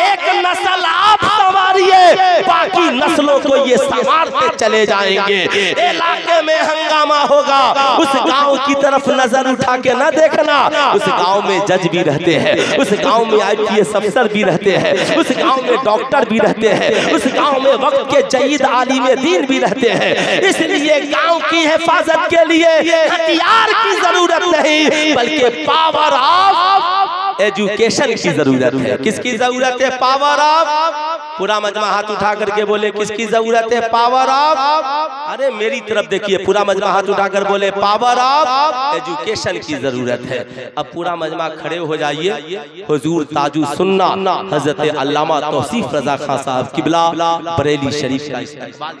एक नस्ल आप संवारिए, बाकी नस्लों को ये संवारते चले जाएंगे। इलाके में हंगामा होगा, उस गांव की तरफ नजर उठा के न देखना। उस गांव में जज भी रहते हैं, उस गांव में IPS अफसर भी रहते हैं, उस गांव में डॉक्टर भी रहते हैं, उस गांव में वक्त के जयीद आलिमे दीन भी रहते हैं। इसलिए गांव की हिफाजत के लिए हथियार की जरूरत नहीं, बल्कि पावर ऑफ एजुकेशन की जरूरत है। किसकी जरूरत है? Power of. पूरा मजमा हाथ उठा करके बोले किसकी जरूरत है? Power of. अरे मेरी तरफ देखिए, पूरा मजमा हाथ उठाकर बोले पावर ऑफ एजुकेशन की जरूरत है। अब पूरा मजमा खड़े हो जाइए। हुजूर ताजु सुन्ना हजरत अल्लामा तौसीफ रजा खां साहब किबला बरेली शरीफ का इस्तेमाल।